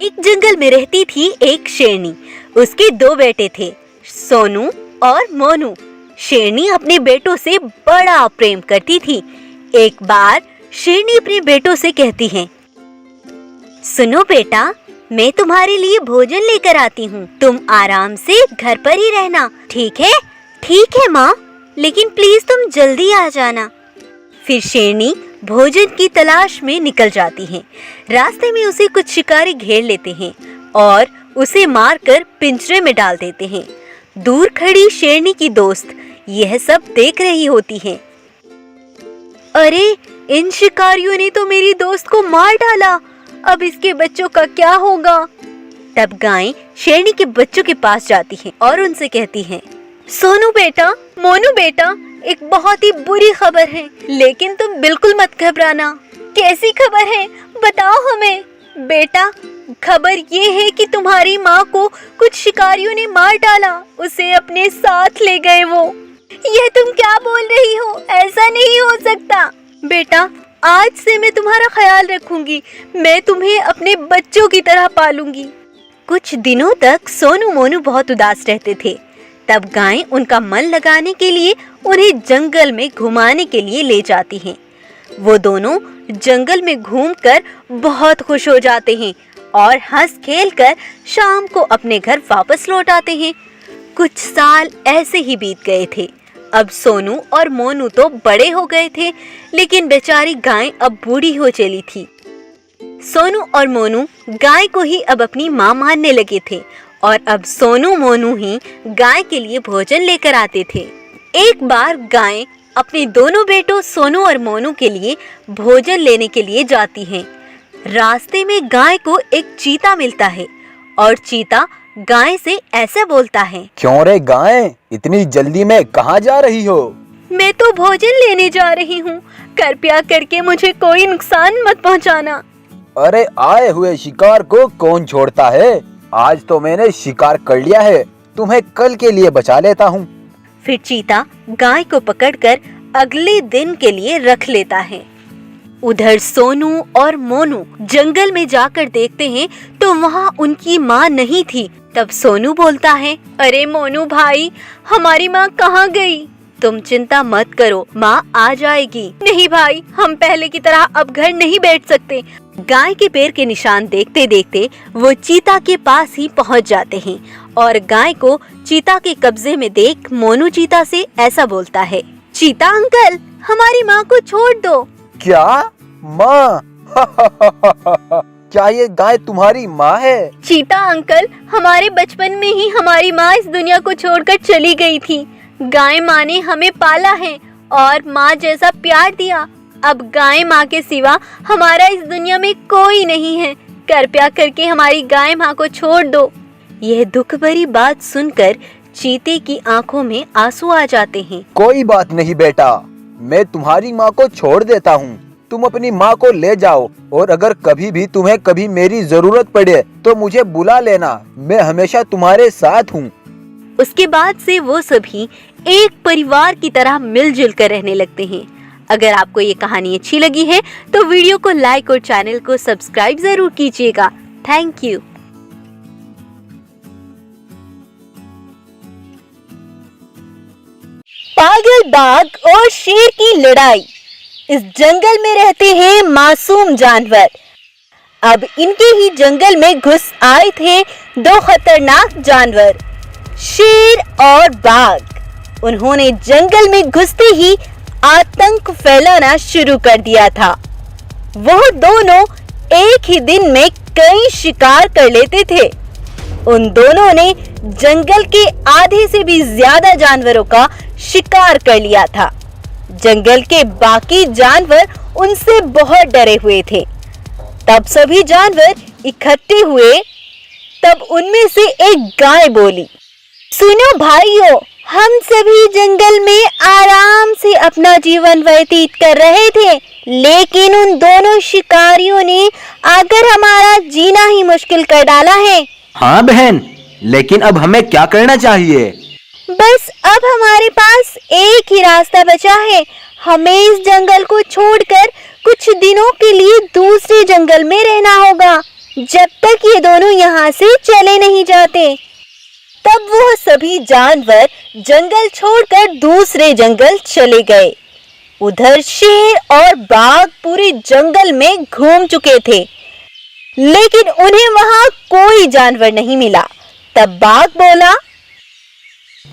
एक जंगल में रहती थी एक शेरनी। उसके दो बेटे थे, सोनू और मोनू। शेरनी अपने बेटों से बड़ा प्रेम करती थी। एक बार शेरनी अपने बेटों से कहती है, सुनो बेटा, मैं तुम्हारे लिए भोजन लेकर आती हूँ। तुम आराम से घर पर ही रहना, ठीक है? ठीक है माँ, लेकिन प्लीज तुम जल्दी आ जाना। फिर शेरनी भोजन की तलाश में निकल जाती है। रास्ते में उसे कुछ शिकारी घेर लेते हैं और उसे मारकर पिंजरे में डाल देते हैं। दूर खड़ी शेरनी की दोस्त यह सब देख रही होती है। अरे, इन शिकारियों ने तो मेरी दोस्त को मार डाला, अब इसके बच्चों का क्या होगा? तब गाय शेरनी के बच्चों के पास जाती है और उनसे कहती है, सोनू बेटा, मोनू बेटा, एक बहुत ही बुरी खबर है, लेकिन तुम बिल्कुल मत घबराना। कैसी खबर है, बताओ हमें। बेटा, खबर ये है कि तुम्हारी माँ को कुछ शिकारियों ने मार डाला, उसे अपने साथ ले गए वो। यह तुम क्या बोल रही हो? ऐसा नहीं हो सकता। बेटा, आज से मैं तुम्हारा ख्याल रखूंगी, मैं तुम्हें अपने बच्चों की तरह पालूंगी। कुछ दिनों तक सोनू मोनू बहुत उदास रहते थे। तब गाय उनका मन लगाने के लिए उन्हें जंगल में घुमाने के लिए ले जाती हैं। वो दोनों जंगल में घूमकर बहुत खुश हो जाते हैं और हंस खेल कर शाम को अपने घर वापस लौट आते हैं। कुछ साल ऐसे ही बीत गए थे। अब सोनू और मोनू तो बड़े हो गए थे, लेकिन बेचारी गाय अब बूढ़ी हो चली थी। सोनू और मोनू गाय को ही अब अपनी माँ मानने लगे थे और अब सोनू मोनू ही गाय के लिए भोजन लेकर आते थे। एक बार गाय अपने दोनों बेटों सोनू और मोनू के लिए भोजन लेने के लिए जाती हैं। रास्ते में गाय को एक चीता मिलता है और चीता गाय से ऐसे बोलता है, क्यों रे गाय, इतनी जल्दी में कहाँ जा रही हो? मैं तो भोजन लेने जा रही हूँ, कृपया करके मुझे कोई नुकसान मत पहुँचाना। अरे, आए हुए शिकार को कौन छोड़ता है? आज तो मैंने शिकार कर लिया है, तुम्हें कल के लिए बचा लेता हूँ। फिर चीता गाय को पकड़कर अगले दिन के लिए रख लेता है। उधर सोनू और मोनू जंगल में जाकर देखते हैं तो वहाँ उनकी माँ नहीं थी। तब सोनू बोलता है, अरे मोनू भाई, हमारी माँ कहाँ गई? तुम चिंता मत करो, माँ आ जाएगी। नहीं भाई, हम पहले की तरह अब घर नहीं बैठ सकते। गाय के पैर के निशान देखते देखते वो चीता के पास ही पहुँच जाते हैं और गाय को चीता के कब्जे में देख मोनू चीता से ऐसा बोलता है, चीता अंकल, हमारी माँ को छोड़ दो। क्या माँ? क्या ये गाय तुम्हारी माँ है? चीता अंकल, हमारे बचपन में ही हमारी माँ इस दुनिया को छोड़कर चली गई थी। गाय माँ ने हमें पाला है और माँ जैसा प्यार दिया। अब गाय माँ के सिवा हमारा इस दुनिया में कोई नहीं है। कृपया करके हमारी गाय माँ को छोड़ दो। यह दुख भरी बात सुनकर चीते की आंखों में आंसू आ जाते हैं। कोई बात नहीं बेटा, मैं तुम्हारी माँ को छोड़ देता हूँ। तुम अपनी माँ को ले जाओ और अगर कभी भी तुम्हें कभी मेरी जरूरत पड़े तो मुझे बुला लेना, मैं हमेशा तुम्हारे साथ हूँ। उसके बाद से वो सभी एक परिवार की तरह मिलजुल कर रहने लगते हैं। अगर आपको ये कहानी अच्छी लगी है तो वीडियो को लाइक और चैनल को सब्सक्राइब जरूर कीजिएगा। Thank you. पागल बाघ और शेर की लड़ाई। इस जंगल में रहते हैं मासूम जानवर। अब इनके ही जंगल में घुस आए थे दो खतरनाक जानवर, शेर और बाघ। उन्होंने जंगल में घुसते ही आतंक फैलाना शुरू कर दिया था। वह दोनों एक ही दिन में कई शिकार कर लेते थे। उन दोनों ने जंगल के आधे से भी ज्यादा जानवरों का शिकार कर लिया था। जंगल के बाकी जानवर उनसे बहुत डरे हुए थे। तब सभी जानवर इकट्ठे हुए। तब उनमें से एक गाय बोली, सुनो भाइयों, हम सभी जंगल में आराम से अपना जीवन व्यतीत कर रहे थे, लेकिन उन दोनों शिकारियों ने आकर हमारा जीना ही मुश्किल कर डाला है। हाँ बहन, लेकिन अब हमें क्या करना चाहिए? बस अब हमारे पास एक ही रास्ता बचा है। हमें इस जंगल को छोड़कर कुछ दिनों के लिए दूसरे जंगल में रहना होगा। जब तक ये दोनों यहाँ से चले नहीं जाते। तब वो सभी जानवर जंगल छोड़कर दूसरे जंगल चले गए। उधर शेर और बाघ पूरे जंगल में घूम चुके थे, लेकिन उन्हें वहां कोई जानवर नहीं मिला। तब बाघ बोला,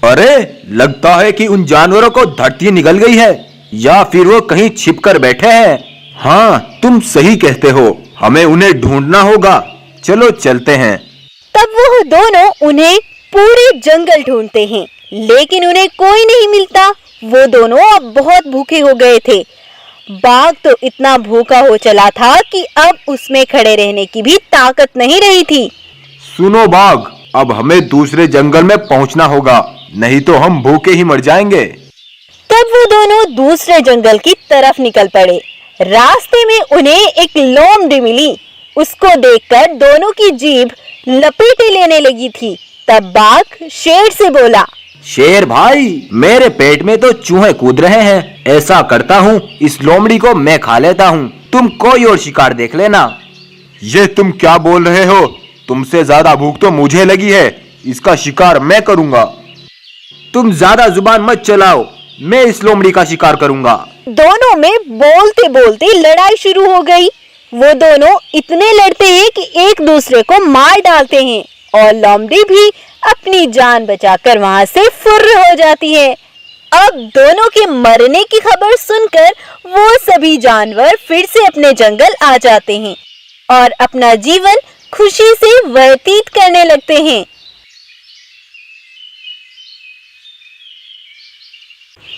अरे लगता है कि उन जानवरों को धरती निकल गई है, या फिर वो कहीं छिप कर बैठे हैं। हाँ, तुम सही कहते हो, हमें उन्हें ढूंढना होगा। चलो चलते हैं। तब वो दोनों उन्हें पूरे जंगल ढूंढते हैं, लेकिन उन्हें कोई नहीं मिलता। वो दोनों अब बहुत भूखे हो गए थे। बाघ तो इतना भूखा हो चला था कि अब उसमें खड़े रहने की भी ताकत नहीं रही थी। सुनो बाघ, अब हमें दूसरे जंगल में पहुंचना होगा, नहीं तो हम भूखे ही मर जाएंगे। तब वो दोनों दूसरे जंगल की तरफ निकल पड़े। रास्ते में उन्हें एक लोमड़ी मिली। उसको देखकर दोनों की जीभ लपेटे लेने लगी थी। तब बाघ शेर से बोला, शेर भाई, मेरे पेट में तो चूहे कूद रहे हैं। ऐसा करता हूँ, इस लोमड़ी को मैं खा लेता हूँ, तुम कोई और शिकार देख लेना। ये तुम क्या बोल रहे हो? तुमसे ज्यादा भूख तो मुझे लगी है, इसका शिकार मैं करूँगा। तुम ज्यादा जुबान मत चलाओ, मैं इस लोमड़ी का शिकार करूँगा। दोनों में बोलते बोलते लड़ाई शुरू हो गई। वो दोनों इतने लड़ते हैं कि एक दूसरे को मार डालते हैं, और लोमड़ी भी अपनी जान बचाकर वहां से फुर्र हो जाती है। अब दोनों के मरने की खबर सुनकर वो सभी जानवर फिर से अपने जंगल आ जाते हैं और अपना जीवन खुशी से व्यतीत करने लगते हैं।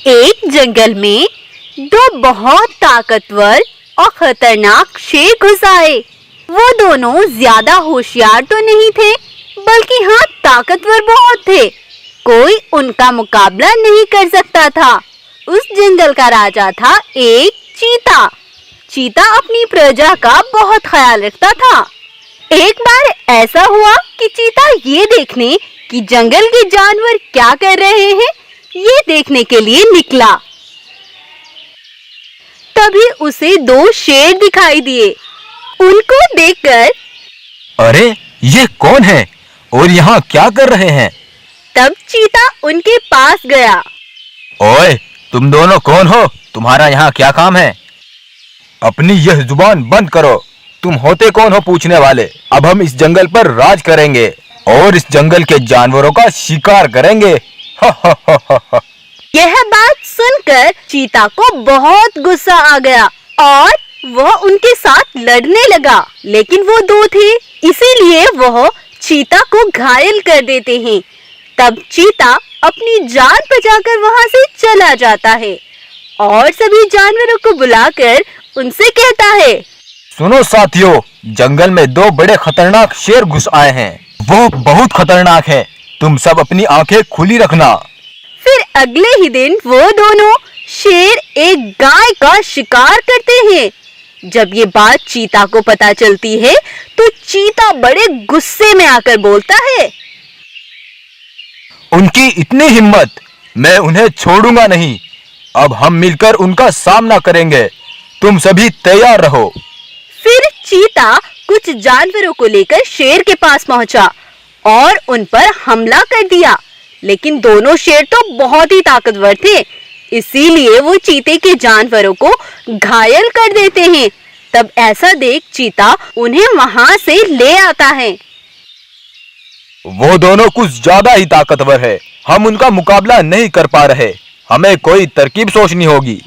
एक जंगल में दो बहुत ताकतवर और खतरनाक शेर घुस आए। वो दोनों ज्यादा होशियार तो नहीं थे, बल्कि हाँ ताकतवर बहुत थे। कोई उनका मुकाबला नहीं कर सकता था। उस जंगल का राजा था एक चीता। चीता अपनी प्रजा का बहुत ख्याल रखता था। एक बार ऐसा हुआ कि चीता ये देखने कि जंगल के जानवर क्या कर रहे हैं, ये देखने के लिए निकला। तभी उसे दो शेर दिखाई दिए। उनको देखकर, अरे ये कौन है और यहाँ क्या कर रहे हैं? तब चीता उनके पास गया। ओए, तुम दोनों कौन हो? तुम्हारा यहाँ क्या काम है? अपनी यह जुबान बंद करो। तुम होते कौन हो पूछने वाले? अब हम इस जंगल पर राज करेंगे और इस जंगल के जानवरों का शिकार करेंगे। यह बात सुनकर चीता को बहुत गुस्सा आ गया और वह उनके साथ लड़ने लगा, लेकिन वो दो थे, इसीलिए वह चीता को घायल कर देते हैं। तब चीता अपनी जान बचाकर वहां से चला जाता है और सभी जानवरों को बुलाकर उनसे कहता है, सुनो साथियों, जंगल में दो बड़े खतरनाक शेर घुस आए हैं। वो बहुत खतरनाक हैं। तुम सब अपनी आंखें खुली रखना। फिर अगले ही दिन वो दोनों शेर एक गाय का शिकार करते हैं। जब ये बात चीता को पता चलती है तो चीता बड़े गुस्से में आकर बोलता है, उनकी इतनी हिम्मत, मैं उन्हें छोड़ूंगा नहीं। अब हम मिलकर उनका सामना करेंगे। तुम सभी तैयार रहो। फिर चीता कुछ जानवरों को लेकर शेर के पास पहुंचा और उन पर हमला कर दिया, लेकिन दोनों शेर तो बहुत ही ताकतवर थे, इसीलिए वो चीते के जानवरों को घायल कर देते हैं। तब ऐसा देख चीता उन्हें वहां से ले आता है। वो दोनों कुछ ज्यादा ही ताकतवर है, हम उनका मुकाबला नहीं कर पा रहे। हमें कोई तरकीब सोचनी होगी।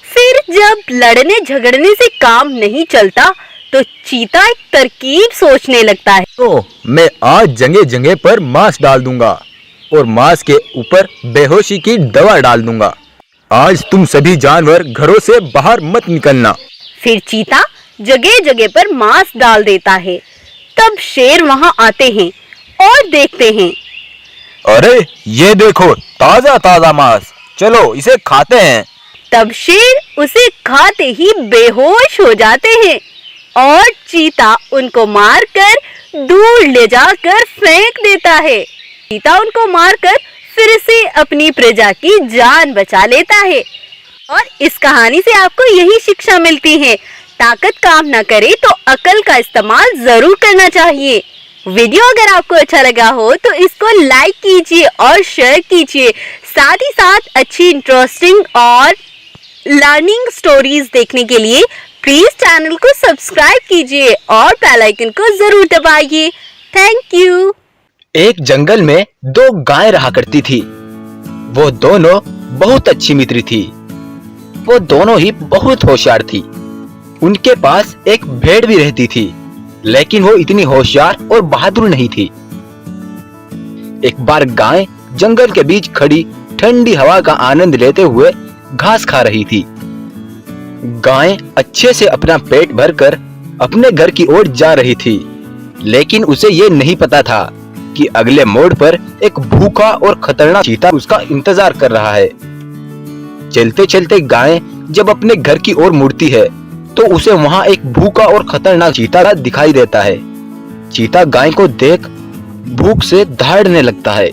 फिर जब लड़ने झगड़ने से काम नहीं चलता तो चीता एक तरकीब सोचने लगता है। तो मैं आज जगह जगह पर मांस डाल दूंगा और मांस के ऊपर बेहोशी की दवा डाल दूंगा। आज तुम सभी जानवर घरों से बाहर मत निकलना। फिर चीता जगह जगह पर मांस डाल देता है। तब शेर वहां आते हैं और देखते हैं, अरे ये देखो, ताजा ताजा मांस, चलो इसे खाते हैं। तब शेर उसे खाते ही बेहोश हो जाते हैं और चीता उनको मारकर दूर ले जाकर फेंक देता है। चीता उनको मारकर फिर से अपनी प्रजा की जान बचा लेता है। और इस कहानी से आपको यही शिक्षा मिलती है, ताकत काम न करे तो अकल का इस्तेमाल जरूर करना चाहिए। वीडियो अगर आपको अच्छा लगा हो तो इसको लाइक कीजिए और शेयर कीजिए। साथ ही साथ अच्छी इंटरेस्टिंग और लर्निंग स्टोरीज देखने के लिए प्लीज चैनल को सब्सक्राइब कीजिए और बेल आइकन को जरूर दबाइए। Thank you. एक जंगल में दो गायें रहा करती थी। वो दोनों बहुत अच्छी मित्र थी। वो दोनों ही बहुत होशियार थी। उनके पास एक भेड़ भी रहती थी, लेकिन वो इतनी होशियार और बहादुर नहीं थी। एक बार गाय जंगल के बीच खड़ी ठंडी हवा का आनंद लेते हुए घास खा रही थी। गाय अच्छे से अपना पेट भरकर अपने घर की ओर जा रही थी, लेकिन उसे ये नहीं पता था कि अगले मोड़ पर एक भूखा और खतरनाक चीता उसका इंतजार कर रहा है। चलते चलते गाय जब अपने घर की ओर मुड़ती है तो उसे वहां एक भूखा और खतरनाक चीता दिखाई देता है। चीता गाय को देख भूख से दहाड़ने लगता है।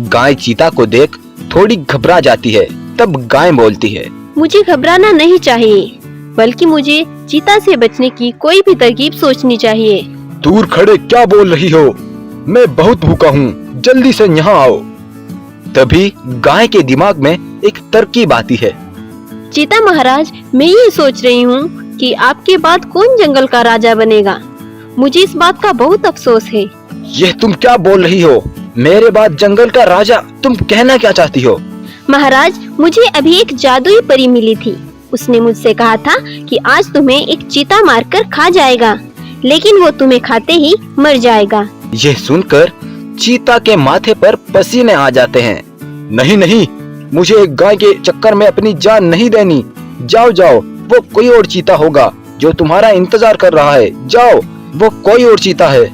गाय चीता को देख थोड़ी घबरा जाती है। तब गाय बोलती है, मुझे घबराना नहीं चाहिए, बल्कि मुझे चीता से बचने की कोई भी तरकीब सोचनी चाहिए। दूर खड़े क्या बोल रही हो? मैं बहुत भूखा हूँ, जल्दी से यहाँ आओ। तभी गाय के दिमाग में एक तरकीब आती है। चीता महाराज, मैं ये सोच रही हूँ कि आपके बाद कौन जंगल का राजा बनेगा। मुझे इस बात का बहुत अफसोस है। यह तुम क्या बोल रही हो? मेरे बाद जंगल का राजा? तुम कहना क्या चाहती हो? महाराज, मुझे अभी एक जादुई परी मिली थी। उसने मुझसे कहा था कि आज तुम्हें एक चीता मारकर खा जाएगा, लेकिन वो तुम्हें खाते ही मर जाएगा। यह सुनकर चीता के माथे पर पसीने आ जाते हैं। नहीं नहीं, मुझे एक गाय के चक्कर में अपनी जान नहीं देनी। जाओ जाओ, वो कोई और चीता होगा जो तुम्हारा इंतजार कर रहा है। जाओ, वो कोई और चीता है।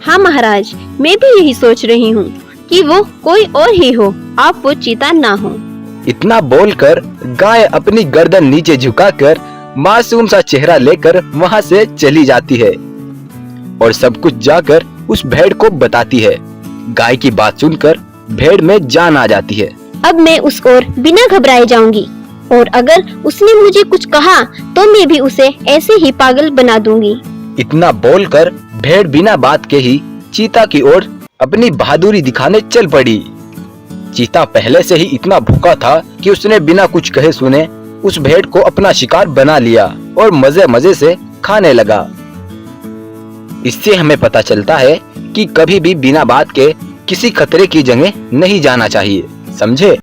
हाँ महाराज, मैं भी यही सोच रही हूँ कि वो कोई और ही हो, आप वो चीता ना हो। इतना बोलकर गाय अपनी गर्दन नीचे झुकाकर मासूम सा चेहरा लेकर वहाँ से चली जाती है और सब कुछ जाकर उस भेड़ को बताती है। गाय की बात सुनकर भेड़ में जान आ जाती है। अब मैं उस ओर बिना घबराए जाऊंगी, और अगर उसने मुझे कुछ कहा तो मैं भी उसे ऐसे ही पागल बना दूंगी। इतना बोलकर भेड़ बिना बात के ही चीता की ओर अपनी बहादुरी दिखाने चल पड़ी। चीता पहले से ही इतना भूखा था कि उसने बिना कुछ कहे सुने उस भेड़ को अपना शिकार बना लिया और मजे मजे से खाने लगा। इससे हमें पता चलता है कि कभी भी बिना बात के किसी खतरे की जगह नहीं जाना चाहिए। समझे?